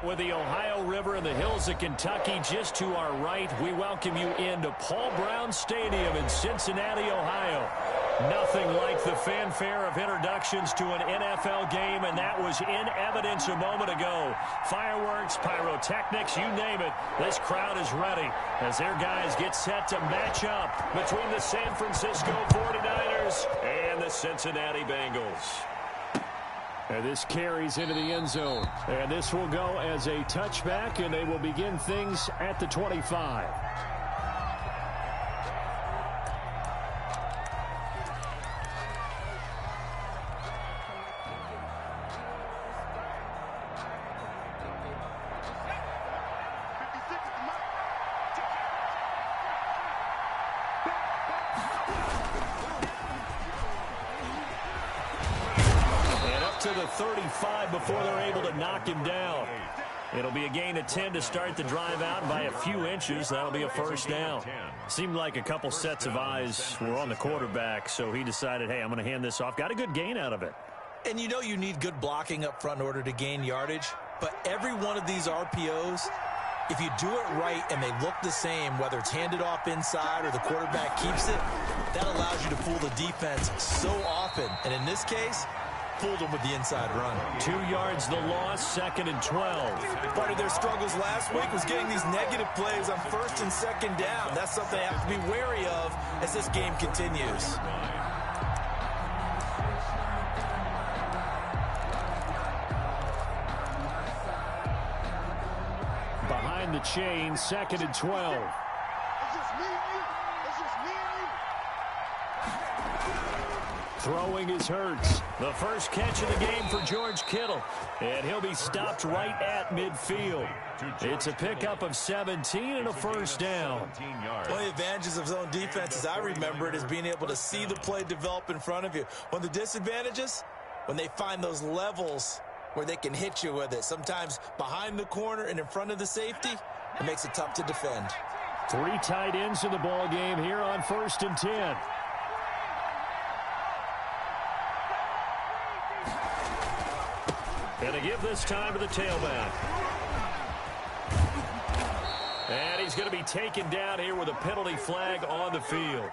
With the Ohio River and the hills of Kentucky just to our right, we welcome you into Paul Brown Stadium in Cincinnati, Ohio. Nothing like the fanfare of introductions to an NFL game, and that was in evidence a moment ago. Fireworks, pyrotechnics, you name it. This crowd is ready as their guys get set to match up between the San Francisco 49ers and the Cincinnati Bengals. And this carries into the end zone. And this will go as a touchback, and they will begin things at the 25. To the 35 before they're able to knock him down. It'll be a gain of 10 to start the drive out, and by a few inches, that'll be a first down. Seemed like a couple sets of eyes were on the quarterback, so he decided, hey, I'm going to hand this off. Got a good gain out of it. And you know you need good blocking up front in order to gain yardage, but every one of these RPOs, if you do it right and they look the same, whether it's handed off inside or the quarterback keeps it, that allows you to fool the defense so often. And in this case, fooled them with the inside run. 2 yards the loss, 2nd and 12. Part of their struggles last week was getting these negative plays on 1st and 2nd down. That's something they have to be wary of as this game continues. Behind the chain, 2nd and 12. Throwing is Hurts. The first catch of the game for George Kittle. And he'll be stopped right at midfield. It's a pickup of 17 and a first down. One of the advantages of zone defense, as I remember it, is being able to see the play develop in front of you. One of the disadvantages, when they find those levels where they can hit you with it. Sometimes behind the corner and in front of the safety, it makes it tough to defend. 3 tight ends in the ball game here on 1st and 10. And to give this time to the tailback. And he's going to be taken down here with a penalty flag on the field.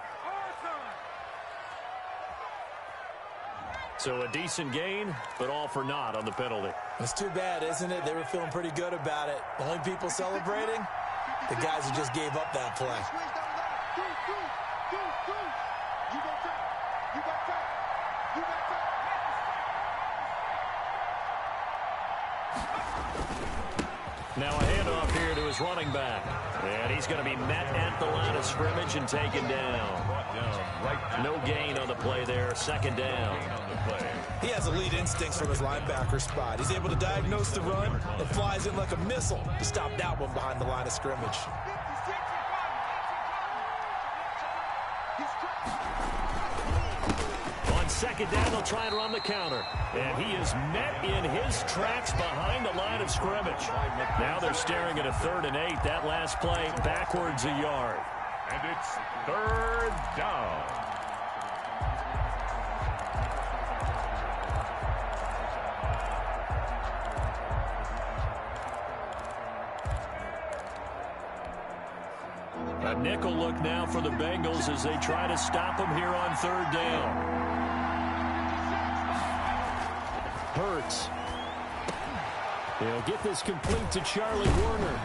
So a decent gain, but all for naught on the penalty. It's too bad, isn't it? They were feeling pretty good about it. The only people celebrating, the guys who just gave up that play. Now a handoff here to his running back. And he's going to be met at the line of scrimmage and taken down. No gain on the play there. 2nd down. He has elite instincts from his linebacker spot. He's able to diagnose the run and flies in like a missile to stop that one behind the line of scrimmage. On 2nd down, they'll try and run the counter. And he is met in his tracks behind the line of scrimmage. Now they're staring at a 3rd and 8. That last play backwards a yard. And it's 3rd down. A nickel look now for the Bengals as they try to stop him here on 3rd down. Hurts. He'll get this complete to Charlie Warner.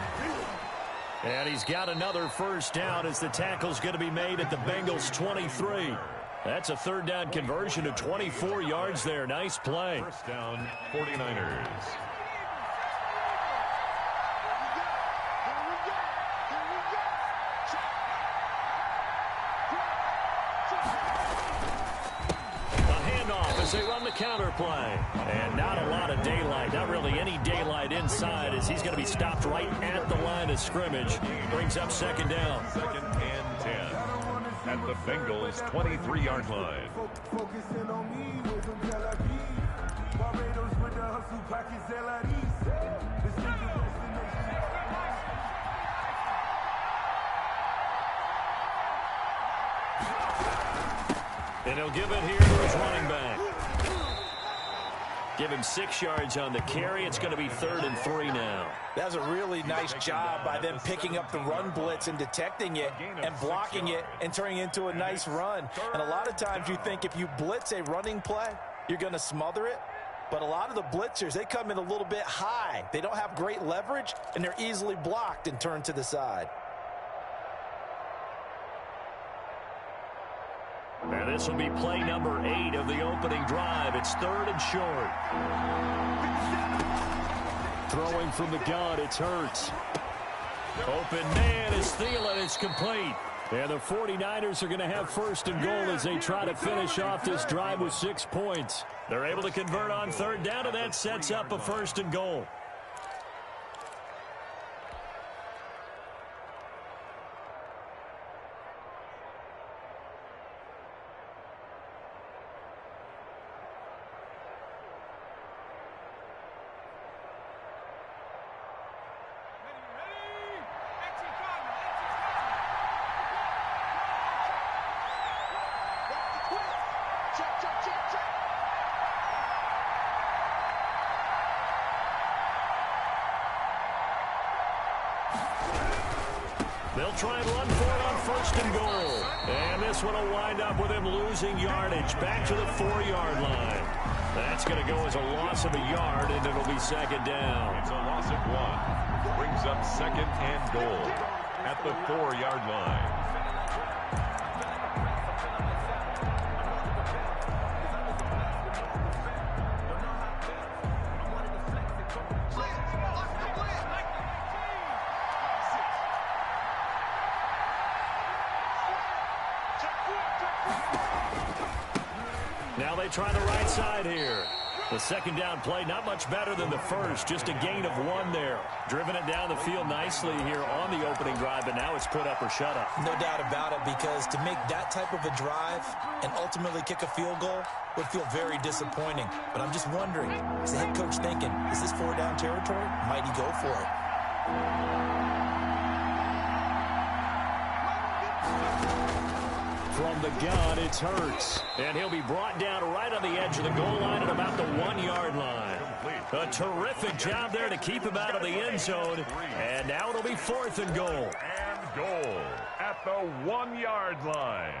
And he's got another first down as the tackle's going to be made at the Bengals 23. That's a third down conversion to 24 yards there. Nice play. First down, 49ers. As they run the counter play. And not a lot of daylight. Not really any daylight inside as he's going to be stopped right at the line of scrimmage. Brings up second down. Second and 10 at the Bengals 23-yard line. And he'll give it here to his running back. Give him 6 yards on the carry. It's going to be 3rd and 3 now. That was a really nice job by them picking up the run blitz and detecting it and blocking it and turning it into a nice run. And a lot of times you think if you blitz a running play, you're going to smother it. But a lot of the blitzers, they come in a little bit high. They don't have great leverage, and they're easily blocked and turned to the side. And this will be play number 8 of the opening drive. It's 3rd and short. Throwing from the gun, it's Hurts. Open man is Thielen. It's complete. And the 49ers are going to have 1st and goal as they try to finish off this drive with 6 points. They're able to convert on 3rd down, and that sets up a 1st and goal. They'll try and run for it on 1st and goal. And this one will wind up with him losing yardage back to the 4-yard line. That's going to go as a loss of a yard, and it'll be 2nd down. It's a loss of 1. Brings up 2nd and goal at the 4-yard line. Now they try the right side here. The 2nd down play, not much better than the first. Just a gain of 1 there. Driven it down the field nicely here on the opening drive, but now it's put up or shut up. No doubt about it, because to make that type of a drive and ultimately kick a field goal would feel very disappointing. But I'm just wondering, is the head coach thinking, is this 4-down territory? Might he go for it? From the gun, it's Hurts. And he'll be brought down right on the edge of the goal line at about the 1-yard line. A terrific job there to keep him out of the end zone. And now it'll be 4th and goal. And goal at the 1-yard line.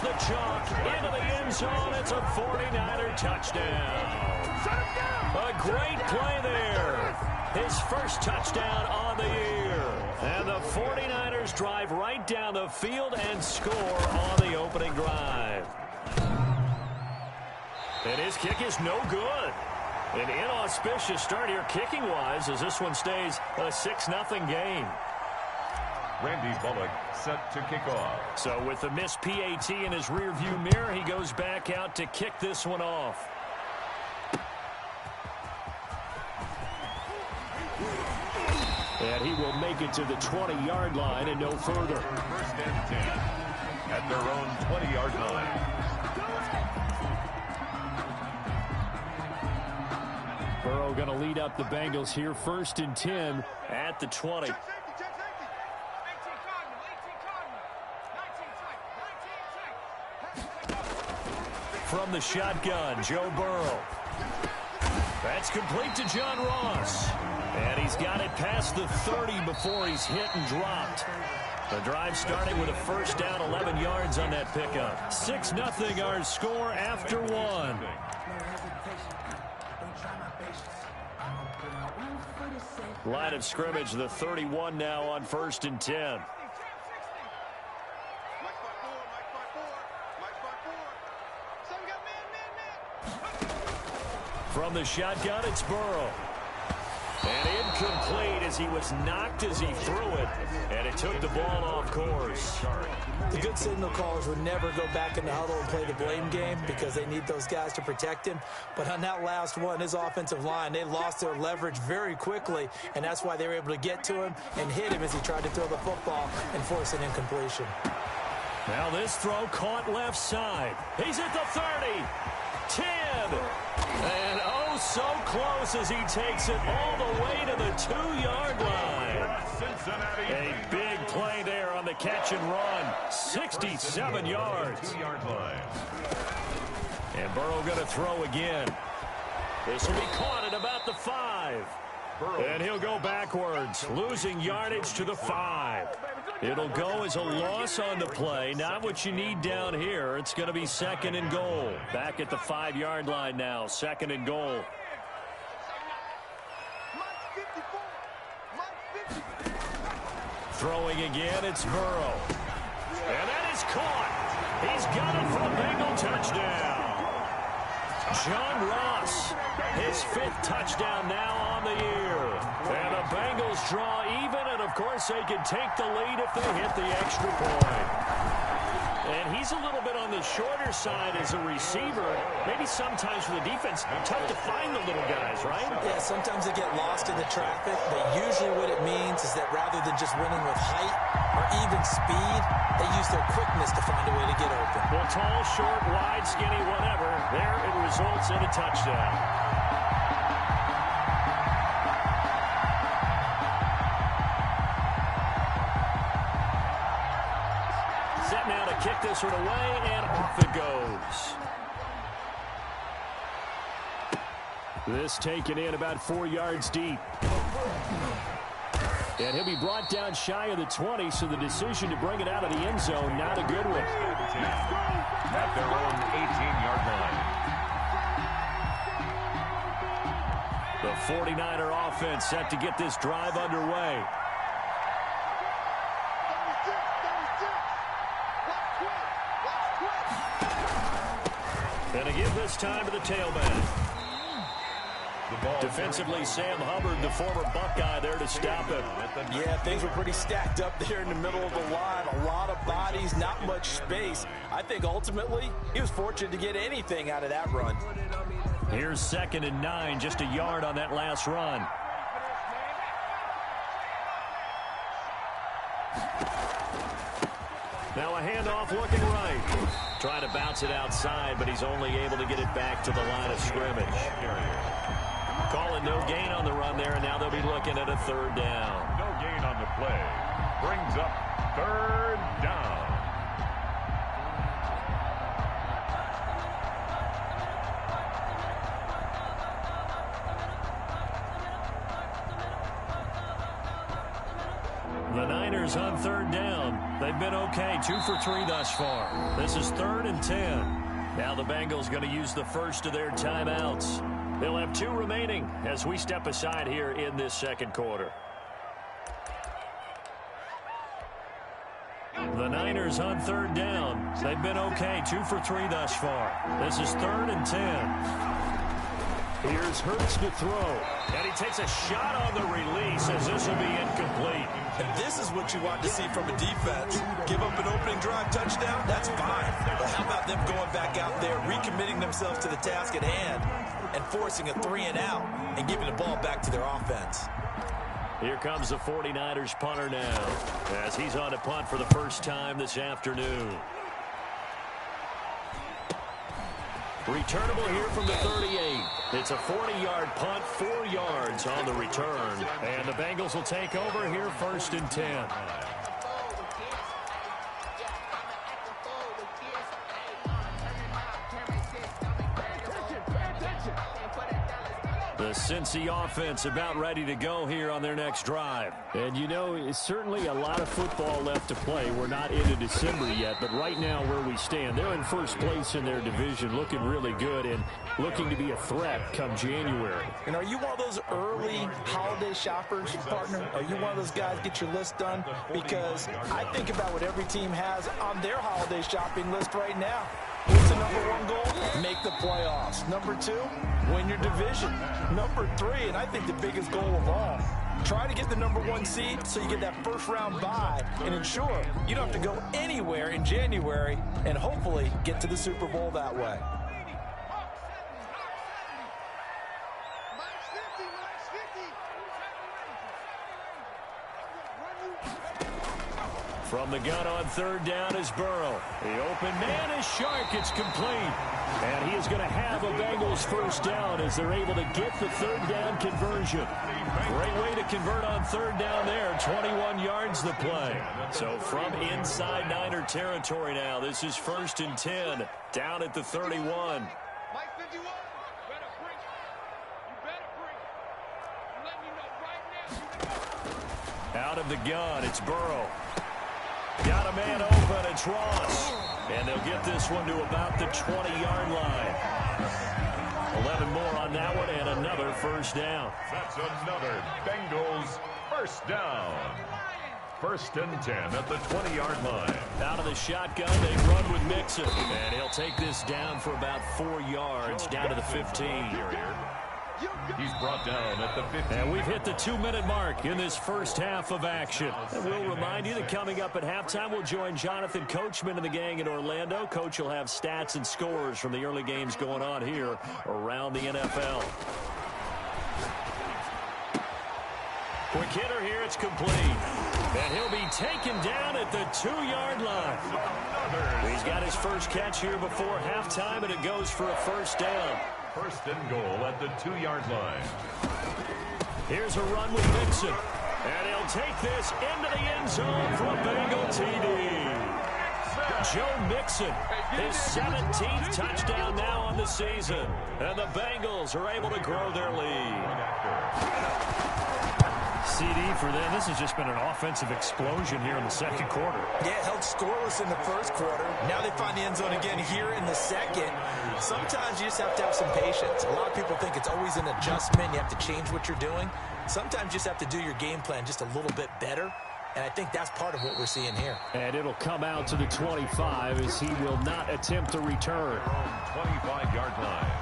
The chalk into the end zone. It's a 49er touchdown. A great play there. His first touchdown on the year. And the 49ers drive right down the field and score on the opening drive. And his kick is no good. An inauspicious start here kicking-wise as this one stays a 6-0 game. Randy Bullock set to kick off. So with the missed PAT in his rearview mirror, he goes back out to kick this one off. And he will make it to the 20-yard line and no further. 1st and 10 at their own 20-yard line. Burrow going to lead up the Bengals here, 1st and 10 at the 20. From the shotgun, Joe Burrow. That's complete to John Ross. And he's got it past the 30 before he's hit and dropped. The drive starting with a first down, 11 yards on that pickup. 6-0 our score after one. Line of scrimmage, the 31 now on 1st and 10. From the shotgun, it's Burrow. And incomplete as he was knocked as he threw it. And it took the ball off course. The good signal callers would never go back in the huddle and play the blame game because they need those guys to protect him. But on that last one, his offensive line, they lost their leverage very quickly. And that's why they were able to get to him and hit him as he tried to throw the football and force an incompletion. Now this throw caught left side. He's at the 30. 10. And oh, so close as he takes it all the way to the 2-yard line. A big play there on the catch and run. 67 yards. And Burrow going to throw again. This will be caught at about the 5. And he'll go backwards, losing yardage to the 5. It'll go as a loss on the play. Not what you need down here. It's going to be 2nd and goal. Back at the 5-yard line now. 2nd and goal. Throwing again, it's Burrow. And that is caught. He's got it for a Bengal touchdown. John Ross, his 5th touchdown now on the year. And the Bengals draw even, and of course they can take the lead if they hit the extra point. And he's a little bit on the shorter side as a receiver. Maybe sometimes for the defense, tough to find the little guys, right? Yeah, sometimes they get lost in the traffic, but usually what it means is that rather than just winning with height or even speed, they use their quickness to find a way to get open. Well, tall, short, wide, skinny, whatever, there it results in a touchdown. Now to kick this one away, and off it goes. This taken in about 4 yards deep. And he'll be brought down shy of the 20, so the decision to bring it out of the end zone, not a good one. At their own The18-yard line. 49er offense set to get this drive underway. And again this time to the tailback. Defensively, Sam Hubbard, the former Buckeye, there to stop him. Yeah, things were pretty stacked up there in the middle of the line. A lot of bodies, not much space. I think ultimately he was fortunate to get anything out of that run. Here's 2nd and 9, just a yard on that last run. Now a handoff looking right. Trying to bounce it outside, but he's only able to get it back to the line of scrimmage. Calling no gain on the run there, and now they'll be looking at a 3rd down. No gain on the play. Brings up 3rd down. The Niners on 3rd down. They've been okay, 2 for 3 thus far. This is 3rd and 10. Now the Bengals going to use the first of their timeouts. They'll have 2 remaining as we step aside here in this 2nd quarter. The Niners on 3rd down. They've been okay, 2 for 3 thus far. This is 3rd and 10. Here's Hurts to throw. And he takes a shot on the release as this will be incomplete. And this is what you want to see from a defense. Give up an opening drive touchdown, that's fine. But how about them going back out there, recommitting themselves to the task at hand, and forcing a 3-and-out and giving the ball back to their offense. Here comes the 49ers punter now as he's on to punt for the first time this afternoon. Returnable here from the 38. It's a 40-yard punt, 4 yards on the return. And the Bengals will take over here 1st and 10. The Cincy offense about ready to go here on their next drive. And, you know, it's certainly a lot of football left to play. We're not into December yet, but right now where we stand, they're in first place in their division, looking really good and looking to be a threat come January. And are you one of those early holiday shoppers, partner? Are you one of those guys get your list done? Because I think about what every team has on their holiday shopping list right now. What's the #1 goal? Make the playoffs. #2, win your division. #3, and I think the biggest goal of all, try to get the #1 seed so you get that first-round bye and ensure you don't have to go anywhere in January and hopefully get to the Super Bowl that way. From the gun on 3rd down is Burrow. The open man is Shark. It's complete. And he is going to have a Bengals first down as they're able to get the 3rd down conversion. Great way to convert on 3rd down there. 21 yards the play. So from inside Niner territory now, this is 1st and 10 down at the 31. Out of the gun, it's Burrow. Got a man open, it's Ross. And they'll get this one to about the 20-yard line. 11 more on that one and another first down. That's another Bengals first down. 1st and 10 at the 20-yard line. Out of the shotgun, they run with Mixon. And he'll take this down for about 4 yards, down to the 15. He's brought down at the 15. And we've hit the 2-minute mark in this first half of action. And we'll remind you that coming up at halftime, we'll join Jonathan Coachman and the gang in Orlando. Coach will have stats and scores from the early games going on here around the NFL. Quick hitter here, it's complete. And he'll be taken down at the 2-yard line. He's got his first catch here before halftime, and it goes for a first down. 1st and goal at the 2-yard line. Here's a run with Mixon. And he'll take this into the end zone for a Bengal TD. Joe Mixon, his 17th touchdown now on the season. And the Bengals are able to grow their lead. CD for them. This has just been an offensive explosion here in the 2nd quarter. Yeah, held scoreless in the 1st quarter. Now they find the end zone again here in the 2nd. Sometimes you just have to have some patience. A lot of people think it's always an adjustment. You have to change what you're doing. Sometimes you just have to do your game plan just a little bit better. And I think that's part of what we're seeing here. And it'll come out to the 25 as he will not attempt to return. 25-yard line.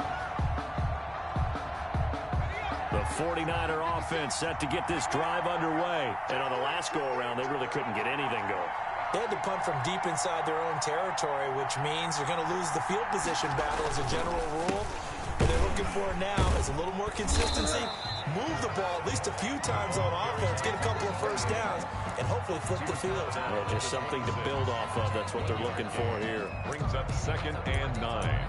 The 49er offense set to get this drive underway. And on the last go-around, they really couldn't get anything going. They had to punt from deep inside their own territory, which means they're going to lose the field position battle as a general rule. What they're looking for now is a little more consistency, move the ball at least a few times on offense, get a couple of first downs, and hopefully flip the field. Well, just something to build off of. That's what they're looking for here. Brings up 2nd and 9.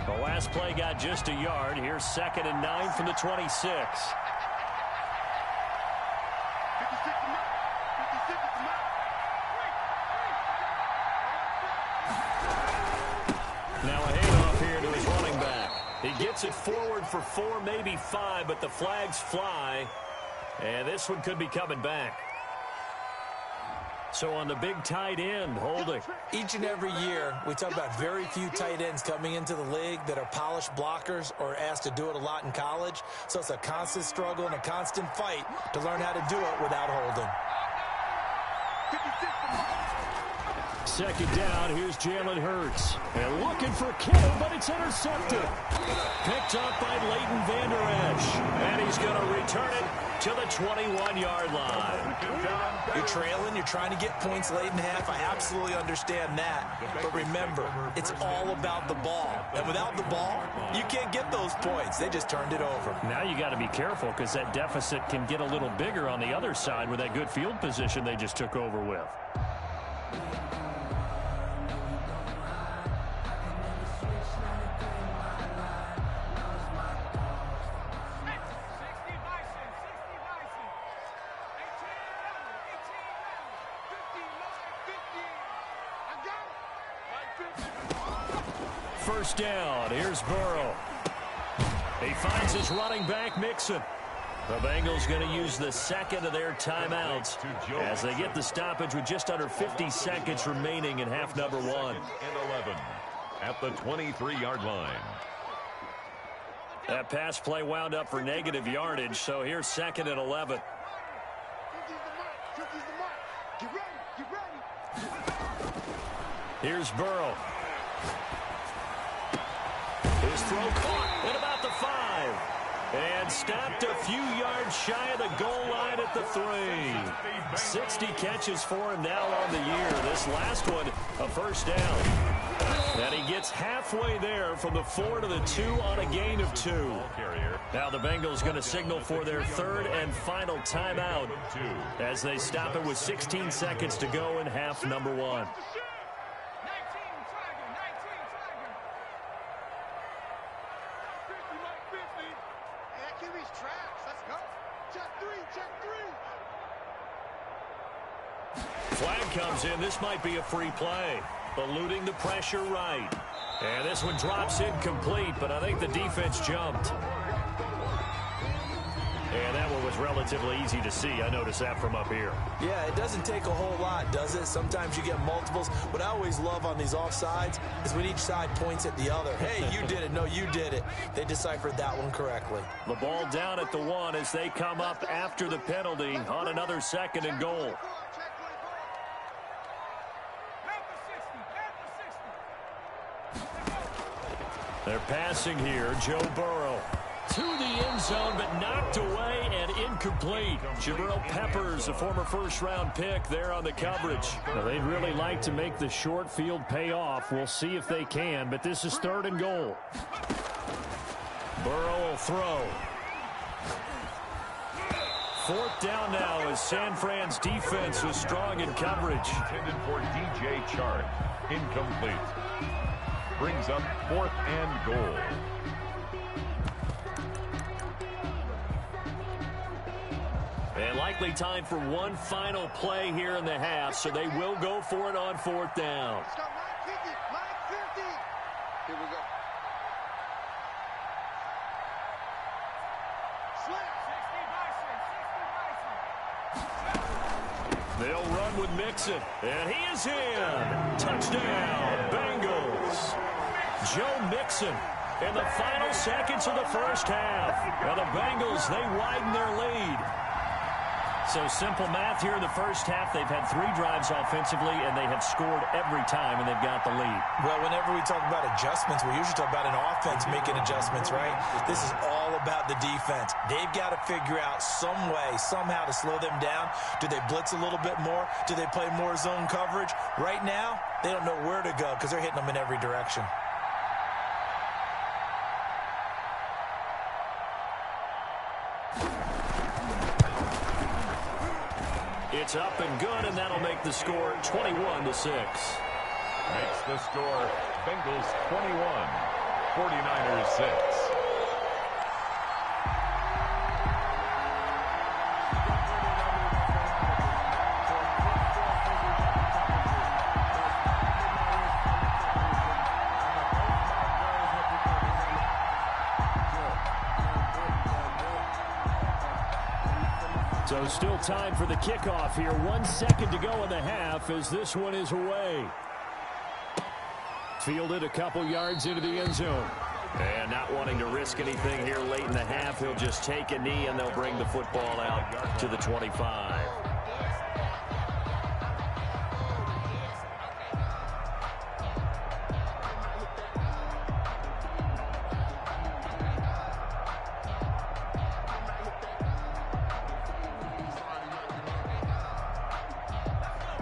The last play got just a yard. Here's 2nd and 9 from the 26. Now a handoff here to his running back. He gets it forward for 4, maybe 5, but the flags fly. And this one could be coming back. So on the big tight end, holding. Each and every year, we talk about very few tight ends coming into the league that are polished blockers or asked to do it a lot in college. So it's a constant struggle and a constant fight to learn how to do it without holding. 2nd down, here's Jalen Hurts. And looking for Kittle, but it's intercepted. Picked up by Leighton Vander Esch. And he's going to return it to the 21-yard line. You're trailing, you're trying to get points late in half. I absolutely understand that. But remember, it's all about the ball. And without the ball, you can't get those points. They just turned it over. Now you got to be careful because that deficit can get a little bigger on the other side with that good field position they just took over with. First down. Here's Burrow. He finds his running back, Mixon. The Bengals going to use the second of their timeouts as they get the stoppage with just under 50 seconds remaining in half number one. And 11 at the 23-yard line. That pass play wound up for negative yardage, so here's second and 11. Here's Burrow. His throw caught at about the 5. And stopped a few yards shy of the goal line at the 3. 60 catches for him now on the year. This last one, a first down. And he gets halfway there from the 4 to the 2 on a gain of 2. Now the Bengals going to signal for their third and final timeout as they stop it with 16 seconds to go in half number one. Flag comes in. This might be a free play. Eluding the pressure right. And this one drops incomplete, but I think the defense jumped. And that one was relatively easy to see. I noticed that from up here. Yeah, it doesn't take a whole lot, does it? Sometimes you get multiples. What I always love on these offsides is when each side points at the other. Hey, you did it. No, you did it. They deciphered that one correctly. The ball down at the 1 as they come up after the penalty on another second and goal. They're passing here. Joe Burrow to the end zone, but knocked away and incomplete. Jabril Peppers, a former first-round pick, there on the coverage. Now, they'd really like to make the short field pay off. We'll see if they can, but this is third and goal. Burrow will throw. Fourth down now as San Fran's defense was strong in coverage. Intended for DJ Chark. Incomplete. Brings up fourth and goal. And likely time for one final play here in the half, so they will go for it on fourth down. Here we go. They'll run with Mixon, and he is in. Touchdown, Bengals. Joe Mixon in the final seconds of the first half. Now the Bengals, they widen their lead. So simple math here in the first half. They've had 3 drives offensively, and they have scored every time, and they've got the lead. Well, whenever we talk about adjustments, we usually talk about an offense making adjustments, right? This is all about the defense. They've got to figure out some way, somehow to slow them down. Do they blitz a little bit more? Do they play more zone coverage? Right now, they don't know where to go because they're hitting them in every direction. It's up and good, and that'll make the score 21-6. Makes the score Bengals 21, 49ers 6. So still time for the kickoff here. 1 second to go in the half as this one is away. Fielded a couple yards into the end zone. And not wanting to risk anything here late in the half, he'll just take a knee and they'll bring the football out to the 25.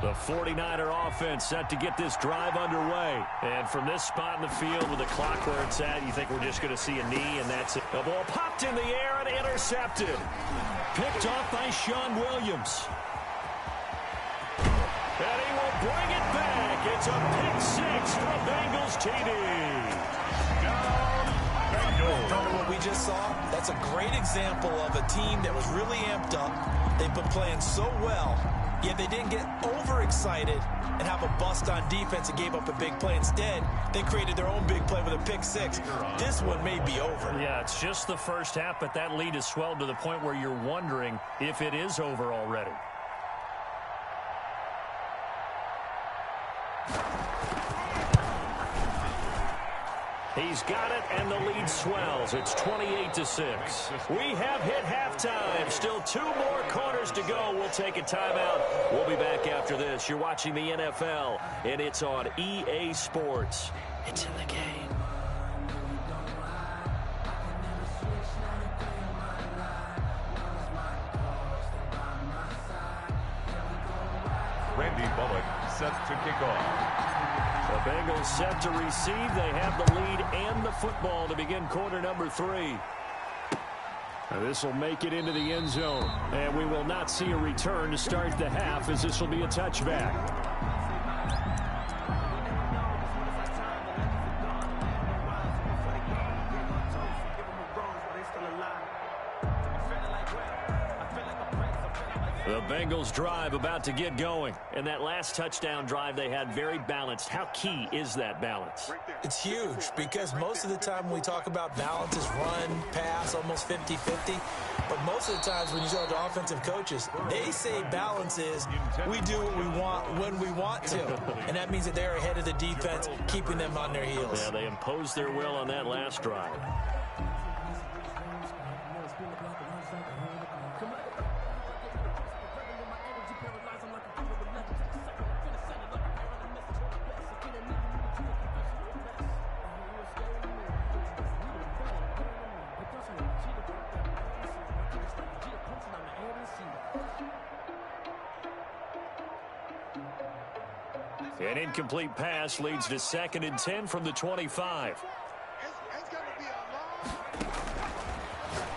The 49er offense set to get this drive underway. And from this spot in the field with the clock where it's at, you think we're just going to see a knee, and that's it. The ball popped in the air and intercepted. Picked off by Sean Williams. And he will bring it back. It's a pick six for the Bengals TD. Remember what we just saw? That's a great example of a team that was really amped up. They've been playing so well, yet they didn't get overexcited and have a bust on defense and gave up a big play. Instead, they created their own big play with a pick six. This one may be over. Yeah, it's just the first half, but that lead has swelled to the point where you're wondering if it is over already. He's got it, and the lead swells. It's 28-6. We have hit halftime. Still 2 more quarters to go. We'll take a timeout. We'll be back after this. You're watching the NFL, and it's on EA Sports. It's in the game. Randy Bullock set to kick off. The Bengals set to receive. They have the lead and the football to begin quarter number 3. This will make it into the end zone. And we will not see a return to start the half, as this will be a touchback. The Bengals drive about to get going. And that last touchdown drive they had very balanced. How key is that balance? It's huge because most of the time when we talk about balance is run, pass, almost 50-50. But most of the times when you talk to offensive coaches, they say balance is we do what we want when we want to. And that means that they're ahead of the defense, keeping them on their heels. Yeah, they imposed their will on that last drive. An incomplete pass leads to 2nd and 10 from the 25.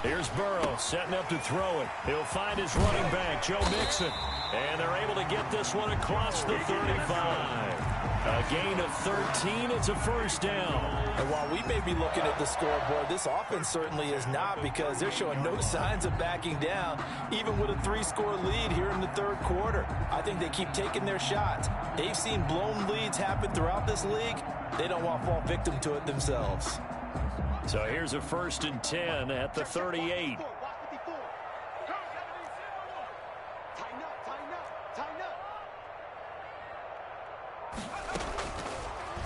Here's Burrow setting up to throw it. He'll find his running back, Joe Mixon. And they're able to get this one across the 35. A gain of 13. It's a first down. And while we may be looking at the scoreboard, this offense certainly is not, because they're showing no signs of backing down, even with a 3-score lead here in the third quarter. I think they keep taking their shots. They've seen blown leads happen throughout this league. They don't want to fall victim to it themselves. So here's a 1st and 10 at the 38.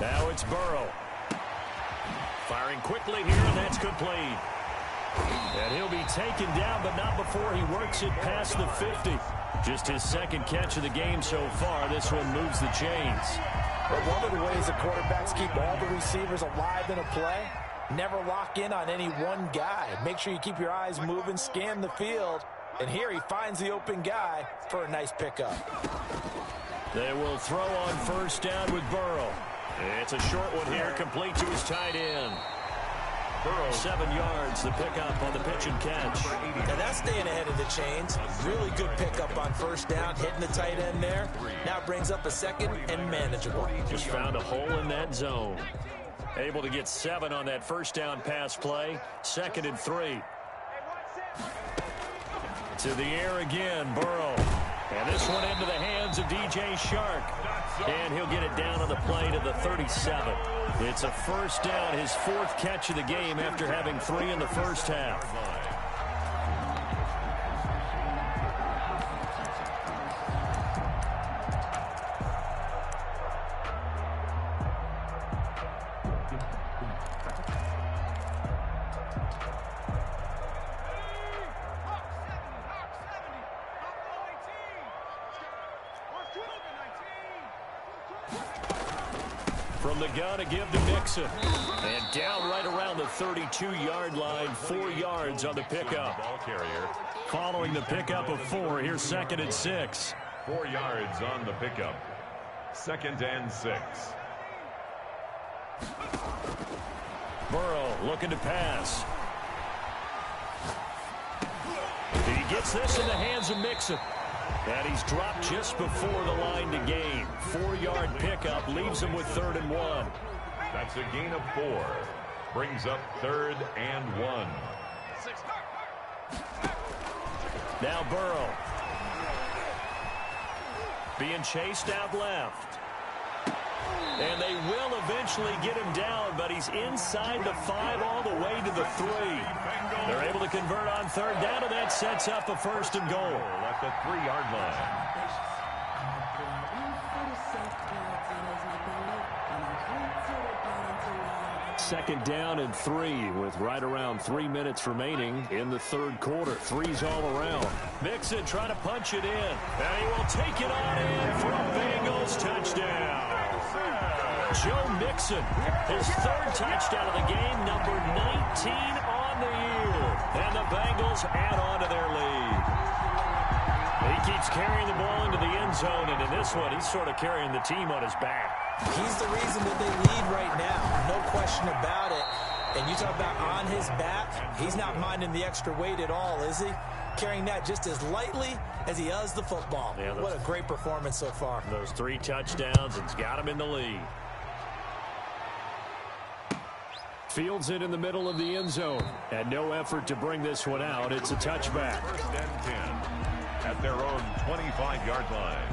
Now it's Burrow. Firing quickly here, and that's complete. And he'll be taken down, but not before he works it past the 50. Just his 2nd catch of the game so far. This one moves the chains. But one of the ways the quarterbacks keep all the receivers alive in a play, never lock in on any one guy. Make sure you keep your eyes moving, scan the field. And here he finds the open guy for a nice pickup. They will throw on 1st down with Burrow. It's a short one here, complete to his tight end. Burrow, 7 yards, the pickup on the pitch and catch. Now that's staying ahead of the chains. Really good pickup on 1st down, hitting the tight end there. Now brings up a 2nd and manageable. Just found a hole in that zone. Able to get 7 on that 1st down pass play. 2nd and 3. To the air again, Burrow. And this one into the hands of DJ Chark. And he'll get it down on the play to the 37. It's a 1st down, his 4th catch of the game after having 3 in the first half. From the gun, a give to Mixon. And down right around the 32-yard line, 4 yards on the pickup. Ball carrier. Following the pickup of 4, here's 2nd and 6. 4 yards on the pickup. 2nd and 6. Burrow looking to pass. He gets this in the hands of Mixon. And he's dropped just before the line to gain. 4-yard pickup leaves him with 3rd and 1. That's a gain of 4. Brings up 3rd and 1. Now Burrow. Being chased out left. And they will eventually get him down, but he's inside the 5 all the way to the 3. They're able to convert on 3rd down, and that sets up a 1st and goal. At the 3-yard line. 2nd down and 3 with right around 3 minutes remaining in the 3rd quarter. 3's all around. Mixon trying to punch it in. And he will take it on in for a Bengals touchdown. Joe Mixon, his 3rd touchdown of the game, number 19 on the year. And the Bengals add on to their lead. He keeps carrying the ball into the end zone, and in this one, he's sort of carrying the team on his back. He's the reason that they lead right now. No question about it. And you talk about on his back, he's not minding the extra weight at all, is he? Carrying that just as lightly as he does the football. Yeah, what a great performance so far. Those 3 touchdowns, it's got him in the lead. Fields it in the middle of the end zone. And no effort to bring this one out. It's a touchback. 1st and 10 at their own 25-yard line.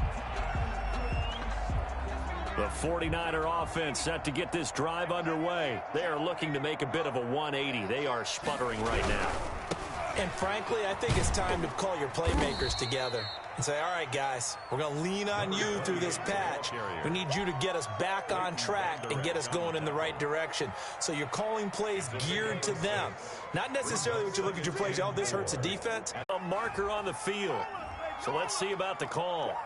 The 49er offense set to get this drive underway. They are looking to make a bit of a 180. They are sputtering right now. And frankly, I think it's time to call your playmakers together and say, all right, guys, we're going to lean on you through this patch. We need you to get us back on track and get us going in the right direction. So you're calling plays geared to them. Not necessarily what you look at your plays, oh, this hurts the defense. A marker on the field. So let's see about the call.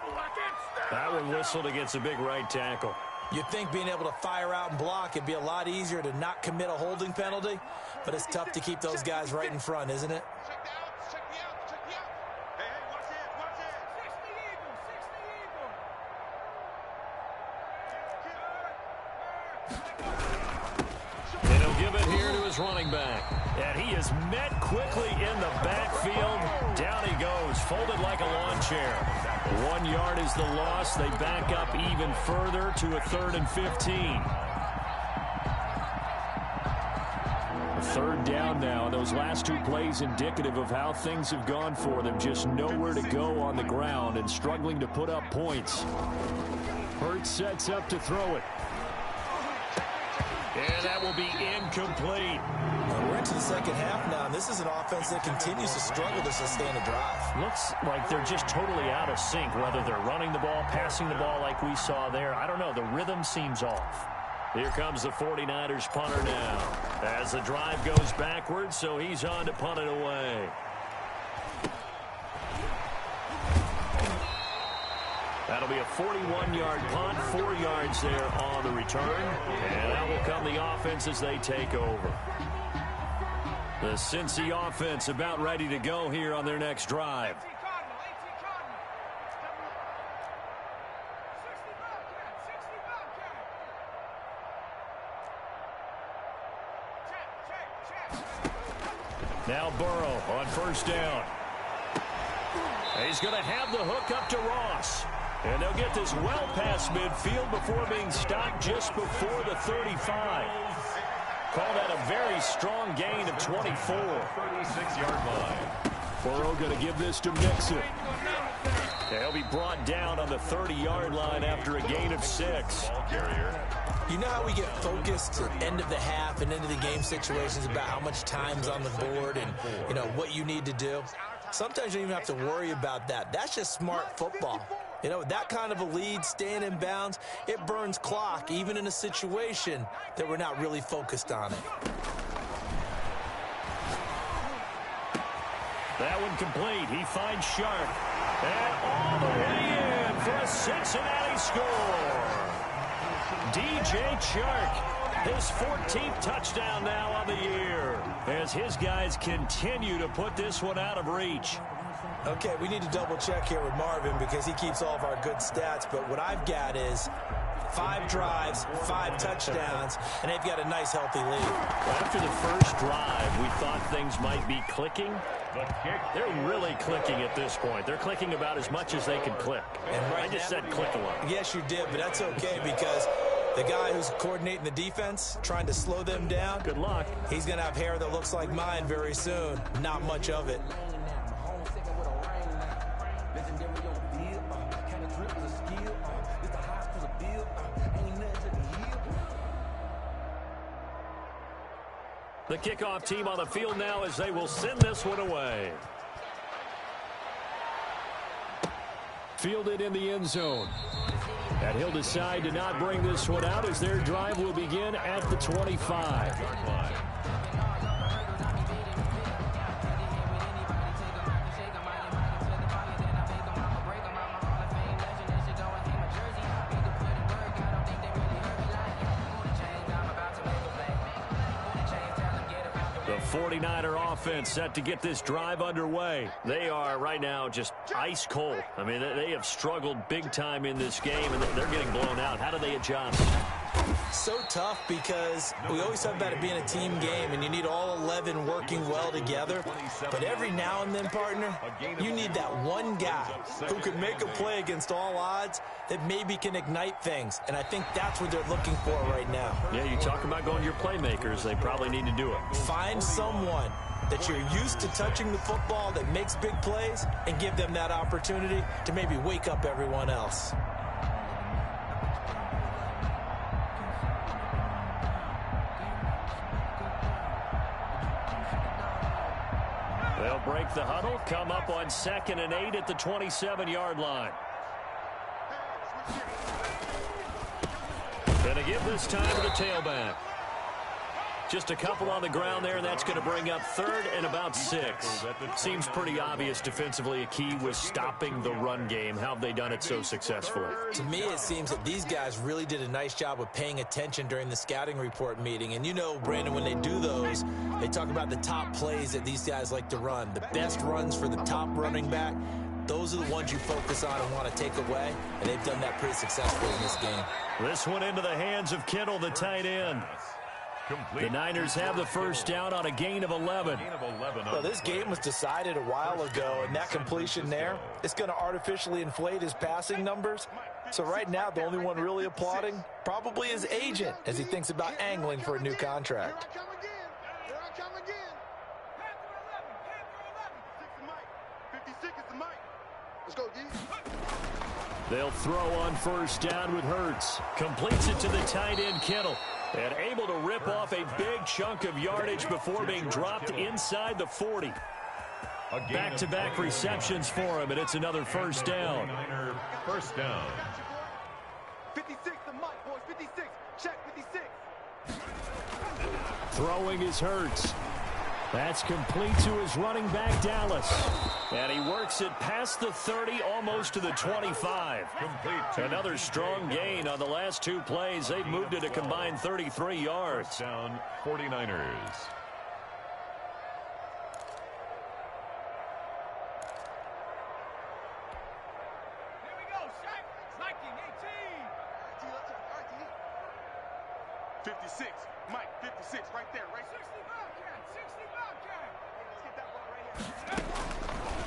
That one whistled against a big right tackle. You'd think being able to fire out and block, it'd be a lot easier to not commit a holding penalty, but it's tough to keep those guys right in front, isn't it? And he'll give it here to his running back. And he is met quickly in the backfield. Down he goes, folded like a lawn chair. 1 yard is the loss. They back up even further to a 3rd and 15. 3rd down now. Those last 2 plays indicative of how things have gone for them. Just nowhere to go on the ground and struggling to put up points. Hurts sets up to throw it. And that will be incomplete. We're into the 2nd half now. This is an offense that continues to struggle to sustain a drive. Looks like they're just totally out of sync, whether they're running the ball, passing the ball like we saw there. I don't know. The rhythm seems off. Here comes the 49ers punter now. As the drive goes backwards, so he's on to punt it away. That'll be a 41-yard punt, 4 yards there on the return. And out will come the offense as they take over. The Cincy offense about ready to go here on their next drive. Now Burrow on 1st down. He's going to have the hook up to Ross. And they'll get this well past midfield before being stopped just before the 35. Call that a very strong gain of 24. 36-yard line. Burrow going to give this to Mixon. He'll be brought down on the 30-yard line after a gain of 6. You know how we get focused at end of the half and into the game situations about how much time's on the board and, you know, what you need to do? Sometimes you don't even have to worry about that. That's just smart football. You know, with that kind of a lead, staying in bounds, it burns clock, even in a situation that we're not really focused on it. That one complete. He finds Shark. And all the way in for a Cincinnati score. DJ Chark, his 14th touchdown now on the year, as his guys continue to put this one out of reach. Okay, we need to double check here with Marvin because he keeps all of our good stats, but what I've got is 5 drives, 5 touchdowns, and they've got a nice, healthy lead. After the first drive, we thought things might be clicking. The kick. They're really clicking at this point. They're clicking about as much as they can click. And I just said click a lot. Yes, you did, but that's okay because the guy who's coordinating the defense, trying to slow them down, Good luck. he's going to have hair that looks like mine very soon. Not much of it. The kickoff team on the field now as they will send this one away. Fielded in the end zone. And he'll decide to not bring this one out as their drive will begin at the 25. The 49er offense set to get this drive underway. They are right now just ice cold. I mean, they have struggled big time in this game, and they're getting blown out. How do they adjust? So tough because we always talk about it being a team game, and you need all 11 working well together. But every now and then, partner, you need that one guy who can make a play against all odds that maybe can ignite things. And I think that's what they're looking for right now. Yeah, you talk about going to your playmakers. They probably need to do it. Find someone that you're used to touching the football that makes big plays and give them that opportunity to maybe wake up everyone else. They'll break the huddle, come up on 2nd and 8 at the 27-yard line. Going to give this time to the tailback. Just a couple on the ground there, and that's going to bring up 3rd and about 6. Seems pretty obvious defensively a key was stopping the run game. How have they done it so successfully? To me, it seems that these guys really did a nice job of paying attention during the scouting report meeting. And you know, Brandon, when they do those, they talk about the top plays that these guys like to run. The best runs for the top running back. Those are the ones you focus on and want to take away, and they've done that pretty successfully in this game. This one into the hands of Kittle, the tight end. The Niners have the first down on a gain of 11. Well, this game was decided a while ago, and that completion there, it's going to artificially inflate his passing numbers. So right now, the only one really applauding probably his agent as he thinks about angling for a new contract. They'll throw on first down with Hurts. Completes it to the tight end, Kittle. And able to rip off a big chunk of yardage before being dropped inside the 40. Back-to-back receptions for him, and it's another first down. First down. 56, the mic, boys, 56. Check 56. Throwing is Hurts. That's complete to his running back, Dallas. And he works it past the 30, almost to the 25. Another strong gain on the last 2 plays. They've moved it a combined 33 yards. First down, 49ers.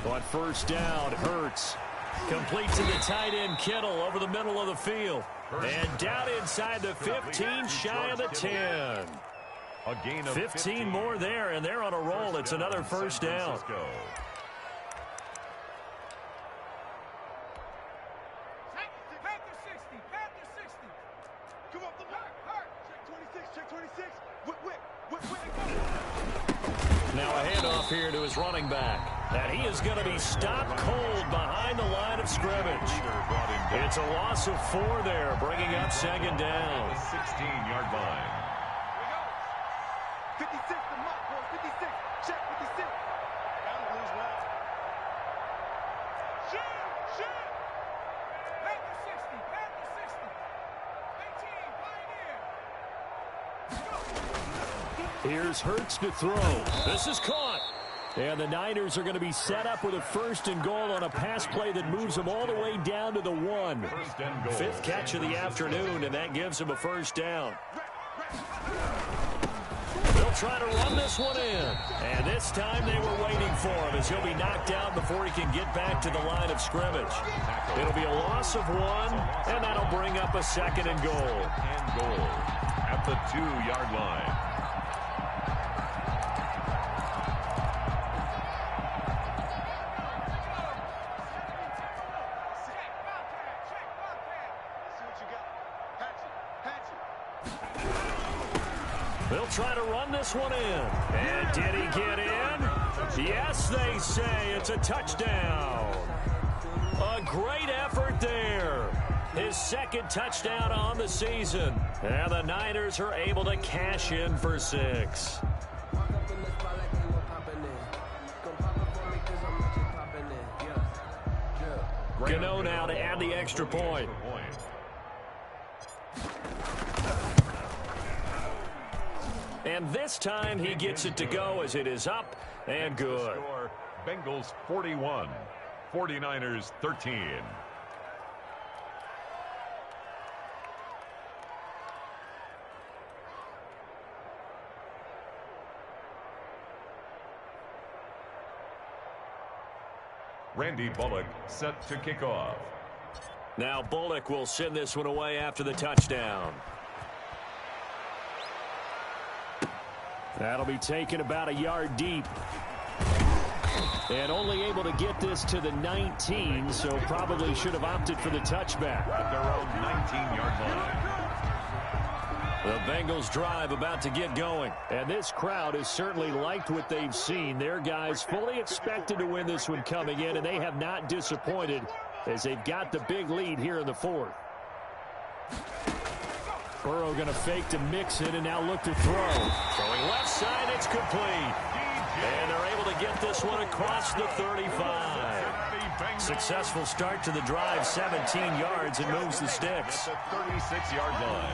On first down, Hurts. Complete to the tight end, Kittle, over the middle of the field. And down inside the 15, shy of the 10. 15 more there, and they're on a roll. It's another first down. Now a handoff here to his running back. And he is going to be stopped cold behind the line of scrimmage. It's a loss of 4 there, bringing up 2nd down. 16-yard line. 56, the mic, boys, 56. Check 56. Down to lose one. Shoot! Panther 60, Panther 60. 18, Pioneer. Here's Hurts to throw. This is caught. And the Niners are going to be set up with a 1st and goal on a pass play that moves them all the way down to the 1. 5th catch of the afternoon, and that gives them a first down. They'll They'll try to run this one in. And this time they were waiting for him as he'll be knocked down before he can get back to the line of scrimmage. It'll be a loss of 1, and that'll bring up a 2nd and goal. And goal at the 2-yard line. They'll try to run this one in. And did he get in? Yes, they say it's a touchdown. A great effort there. His 2nd touchdown on the season. And the Niners are able to cash in for 6. Gano now to add the extra point. And this time he gets it to go as it is up and good. Score, Bengals 41, 49ers 13. Randy Bullock set to kick off. Now Bullock will send this one away after the touchdown. That'll be taken about a yard deep. And only able to get this to the 19, so probably should have opted for the touchback. At their own 19-yard line. The Bengals drive about to get going. And this crowd has certainly liked what they've seen. Their guys fully expected to win this one coming in, and they have not disappointed as they've got the big lead here in the 4th. Burrow going to fake to Mixon and now look to throw. Throwing left side, it's complete. And they're able to get this one across the 35. Successful start to the drive, 17 yards, and moves the sticks. At the 36-yard line.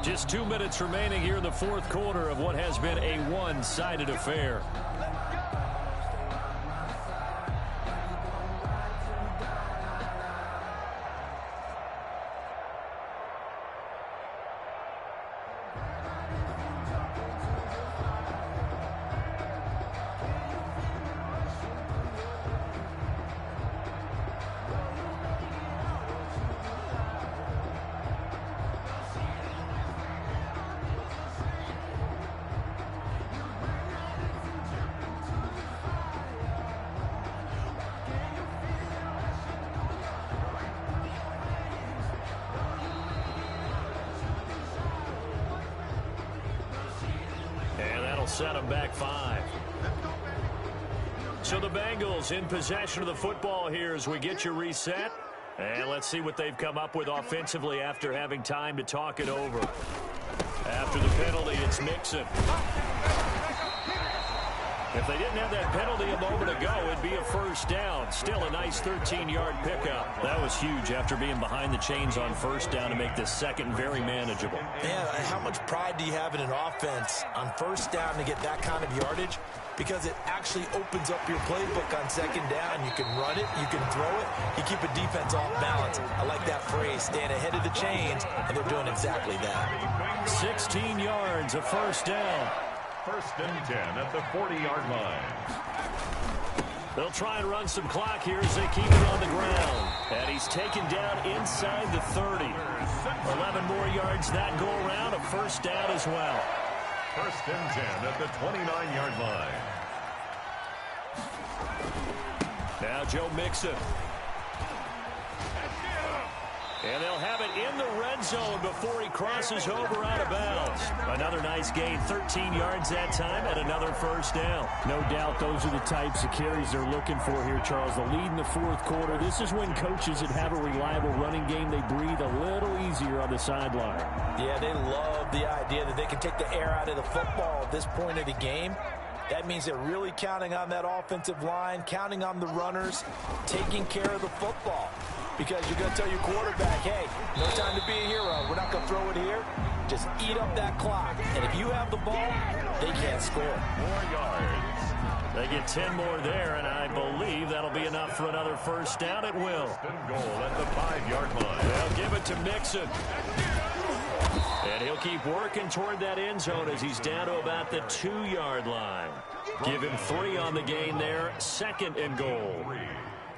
Just 2 minutes remaining here in the 4th quarter of what has been a one-sided affair. Set them back 5. So the Bengals in possession of the football here as we get you reset. And let's see what they've come up with offensively after having time to talk it over. After the penalty, it's Mixon. If they didn't have that penalty a moment ago, it'd be a first down. Still a nice 13-yard pickup. That was huge after being behind the chains on first down to make this 2nd very manageable. Man, how much pride do you have in an offense on first down to get that kind of yardage? Because it actually opens up your playbook on 2nd down. You can run it, you can throw it, you keep a defense off balance. I like that phrase, staying ahead of the chains, and they're doing exactly that. 16 yards, a first down. 1st and 10 at the 40-yard line. They'll try and run some clock here as they keep it on the ground. And he's taken down inside the 30. 11 more yards that go around, a first down as well. 1st and 10 at the 29-yard line. Now Joe Mixon. And they'll have it in the red zone before he crosses over out of bounds. Another nice gain, 13 yards that time, and another first down. No doubt those are the types of carries they're looking for here, Charles. The lead in the 4th quarter. This is when coaches that have a reliable running game, they breathe a little easier on the sideline. Yeah, they love the idea that they can take the air out of the football at this point of the game. That means they're really counting on that offensive line, counting on the runners, taking care of the football. Because you're going to tell your quarterback, hey, no time to be a hero. We're not going to throw it here. Just eat up that clock. And if you have the ball, they can't score. 4 yards. They get 10 more there, and I believe that'll be enough for another first down. It will. First and goal at the 5-yard line. They'll give it to Mixon. And he'll keep working toward that end zone as he's down to about the 2-yard line. Give him 3 on the gain there. 2nd and goal.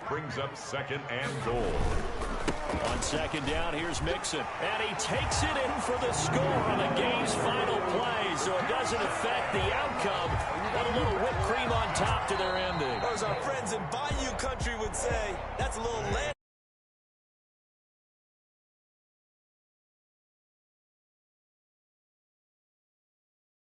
Brings up 2nd and goal. On 2nd down, here's Mixon. And he takes it in for the score on the game's final play, so it doesn't affect the outcome.